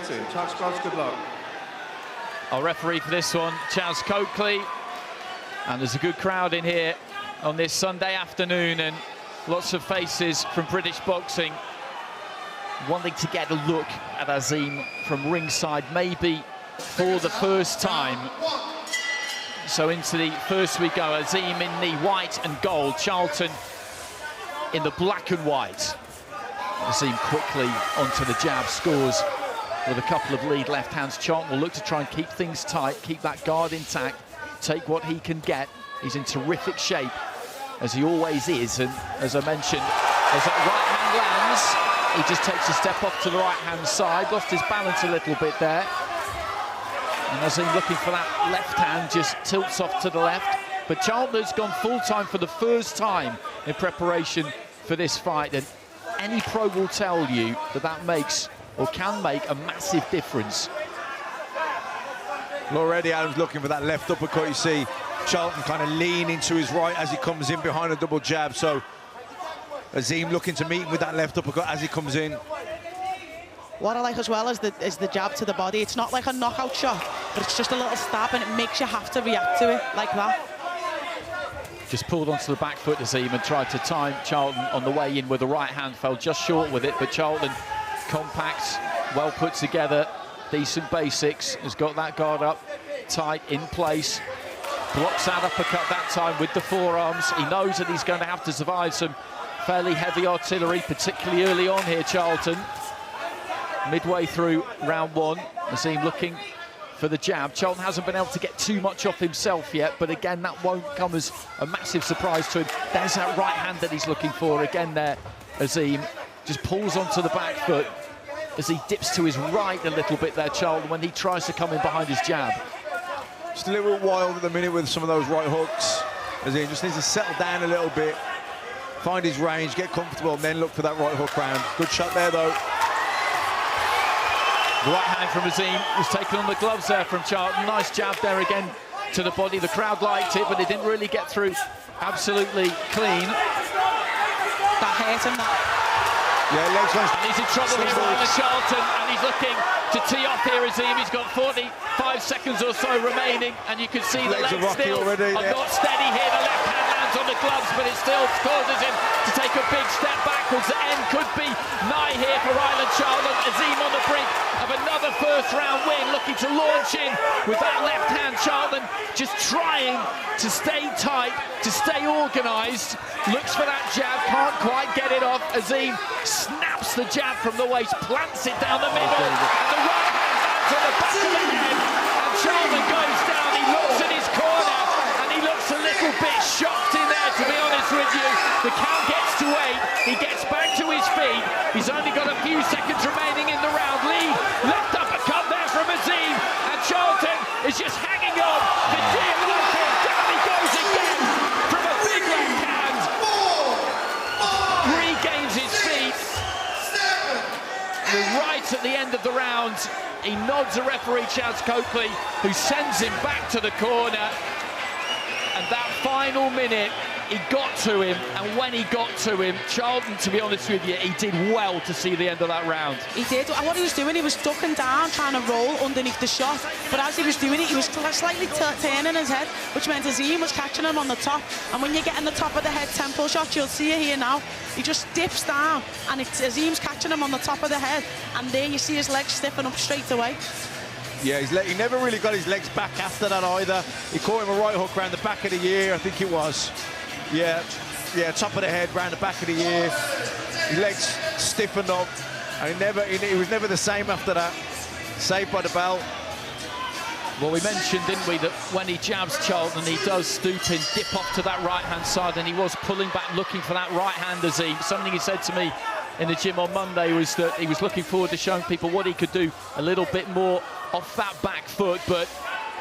fighting. Charles, good luck. Our referee for this one, Chaz Coakley. And there's a good crowd in here on this Sunday afternoon, and lots of faces from British boxing wanting to get a look at Azim from ringside, maybe for the first time. So into the first we go. Azim in the white and gold, Charlton in the black and white. Azim quickly onto the jab, scores with a couple of lead left hands. Charlton will look to try and keep things tight, keep that guard intact, take what he can get. He's in terrific shape, as he always is, and as I mentioned, as that right hand lands, he just takes a step off to the right hand side, lost his balance a little bit there. And Azim looking for that left hand, just tilts off to the left. But Charlton has gone full time for the first time in preparation for this fight, and any pro will tell you that that makes or can make a massive difference. Already Adam's looking for that left uppercut. You see Charlton kind of leaning to his right as he comes in behind a double jab. So Azim looking to meet him with that left uppercut as he comes in. What I like as well is the jab to the body. It's not like a knockout shot, but it's just a little stab, and it makes you have to react to it like that. Just pulled onto the back foot, Azim, and tried to time Charlton on the way in with the right hand, fell just short with it, but Charlton, compact, well put together, decent basics, has got that guard up, tight, in place, blocks that uppercut that time with the forearms. He knows that he's going to have to survive some fairly heavy artillery, particularly early on here, Charlton. Midway through round one, Azim looking for the jab. Charlton hasn't been able to get too much off himself yet, but again, that won't come as a massive surprise to him. There's that right hand that he's looking for again there. Azim just pulls onto the back foot as he dips to his right a little bit there, Charlton, when he tries to come in behind his jab. Just a little wild at the minute with some of those right hooks. Azim just needs to settle down a little bit, find his range, get comfortable, and then look for that right hook round. Good shot there, though. The right hand from Azim was taken on the gloves there from Charlton. Nice jab there again to the body. The crowd liked it, but it didn't really get through absolutely clean. That hurt him, that. Yeah, legs went. And he's in trouble here, Rylan Charlton, and he's looking to tee off here, Azim. He's got 45 seconds or so remaining, and you can see the legs still already, are not steady here. The left hand lands on the gloves, but it still causes him to take a big step backwards. The end could be nigh here for Rylan Charlton. Azim on the brink of another first-round win, looking to launch in with that left hand. Charlton just trying to stay tight, to stay organised. Looks for that jab, can't quite get it off. Azim snaps the jab from the waist, plants it down the middle, and the right hand lands on the back of the head. And Charlton goes down, he looks at his corner, and he looks a little bit shocked in there, to be honest with you. The count gets to 8, he gets back to his feet. He's only got a few seconds remaining in the round. Lead, left uppercut there from Azim, and Charlton is just hanging on for dear life. Down he goes again from a big left hand. Regains his feet. Right at the end of the round, he nods at referee Chaz Coakley, who sends him back to the corner. And that final minute, he got to him, and when he got to him, Charlton, to be honest with you, he did well to see the end of that round. He did, and what he was doing, he was ducking down, trying to roll underneath the shot, but as he was doing it, he was slightly turning his head, which meant Azim was catching him on the top, and when you get in the top of the head tempo shot, you'll see it here now, he just dips down, and Azim's catching him on the top of the head, and there you see his legs stiffen up straight away. Yeah, he never really got his legs back after that either. He caught him a right hook round the back of the ear, I think it was. Yeah, top of the head, round the back of the ear. His legs stiffened up, and he was never the same after that. Saved by the bell. Well, we mentioned, didn't we, that when he jabs Charlton, he does stoop in, dip off to that right-hand side, and he was pulling back, looking for that right hand, Azim. Something he said to me in the gym on Monday was that he was looking forward to showing people what he could do a little bit more off that back foot, but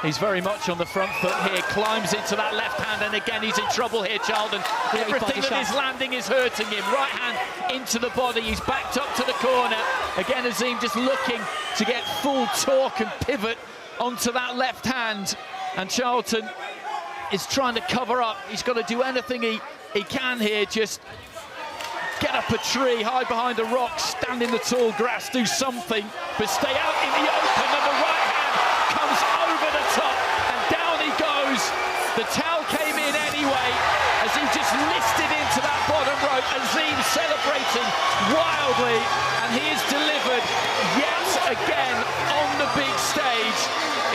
he's very much on the front foot here, climbs into that left hand, and again he's in trouble here, Charlton. Everything that is landing is hurting him. Right hand into the body, he's backed up to the corner. Again, Azim just looking to get full torque and pivot onto that left hand, and Charlton is trying to cover up. He's got to do anything he can here, just get up a tree, hide behind a rock, stand in the tall grass, do something, but stay out in the open, and the right hand comes over the top, and down he goes. The towel came in anyway, as he just listed into that bottom rope. Azim celebrating wildly, and he is delivered yet again on the big stage.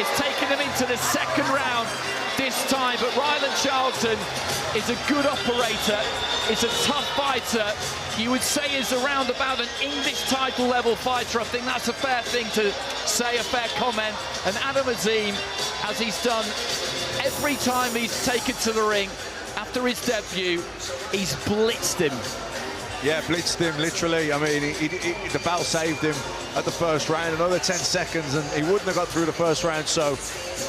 It's taken him into the second round this time, but Rylan Charlton is a good operator, is a tough fighter. You would say is around about an English title level fighter. I think that's a fair thing to say, a fair comment. And Azim, as he's done every time he's taken to the ring after his debut, he's blitzed him. Yeah, blitzed him, literally. I mean, the bell saved him at the first round, another 10 seconds, and he wouldn't have got through the first round. So,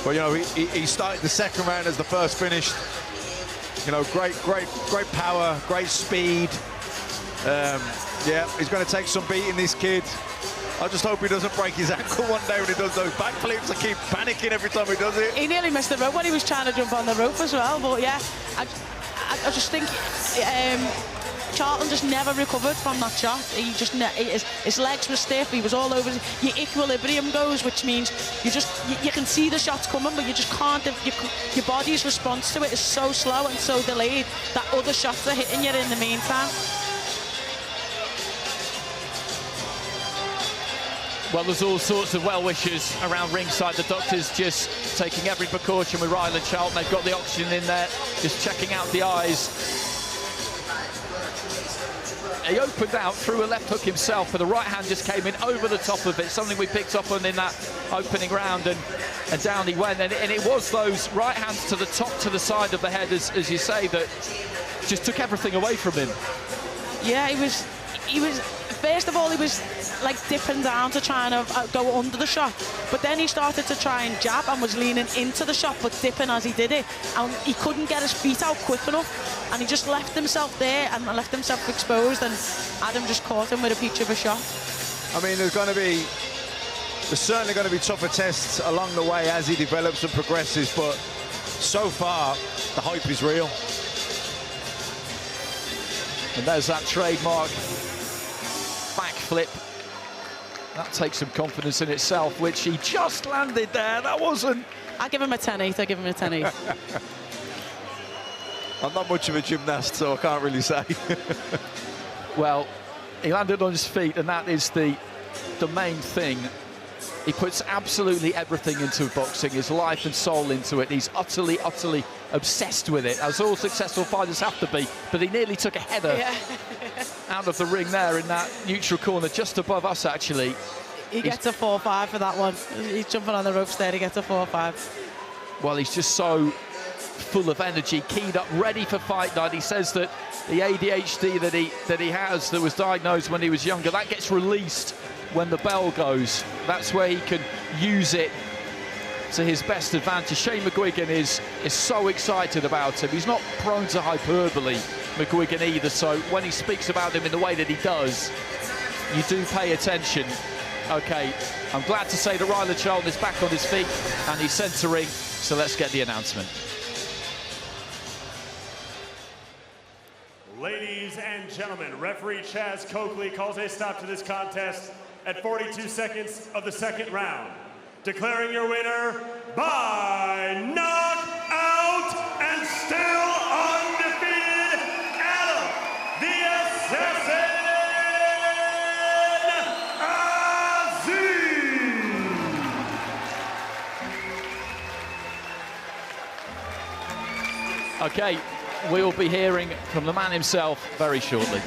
but, you know, he started the second round as the first finished. You know, great power, great speed. Yeah, he's going to take some beating, this kid. I just hope he doesn't break his ankle one day when he does those backflips. I keep panicking every time he does it. He nearly missed the rope when he was trying to jump on the rope as well. But yeah, I just think Charlton just never recovered from that shot. He just his legs were stiff. He was all over. Your equilibrium goes, which means you can see the shots coming, but you just can't. Your body's response to it is so slow and so delayed that other shots are hitting you in the meantime. Well, there's all sorts of well-wishers around ringside. The doctors just taking every precaution with Rylan Charlton. They've got the oxygen in there, just checking out the eyes. He opened out, threw a left hook himself, but the right hand just came in over the top of it, something we picked up on in that opening round, and down he went. And it was those right hands to the top, to the side of the head, as you say, that just took everything away from him. Yeah, he was first of all, he was like dipping down to try and go under the shot, but then he started to try and jab and was leaning into the shot but dipping as he did it, and he couldn't get his feet out quick enough, and he just left himself there and left himself exposed, and Adam just caught him with a peach of a shot. I mean, there's certainly going to be tougher tests along the way as he develops and progresses, but so far the hype is real. And there's that trademark backflip. That takes some confidence in itself, which he just landed there. That wasn't... I give him a 10-8. I give him a 10-8. I'm not much of a gymnast, so I can't really say. Well, he landed on his feet, and that is the main thing. He puts absolutely everything into boxing, his life and soul into it. He's utterly obsessed with it, as all successful fighters have to be. But he nearly took a header out of the ring there in that neutral corner, just above us, actually. He gets a 4-5 for that one. He's jumping on the ropes there, he gets a 4-5. Well, he's just so full of energy, keyed up, ready for fight night. He says that the ADHD that he has, that was diagnosed when he was younger, that gets released when the bell goes. That's where he can use it to his best advantage. Shane McGuigan is so excited about him. He's not prone to hyperbole, McGuigan, either, so when he speaks about him in the way that he does, you do pay attention. Okay, I'm glad to say that Rylan Charlton is back on his feet and he's centering, so let's get the announcement. Ladies and gentlemen, referee Chaz Coakley calls a stop to this contest at 42 seconds of the second round. Declaring your winner by knockout and still undefeated, Adam the Assassin Azim. Okay, we'll be hearing from the man himself very shortly.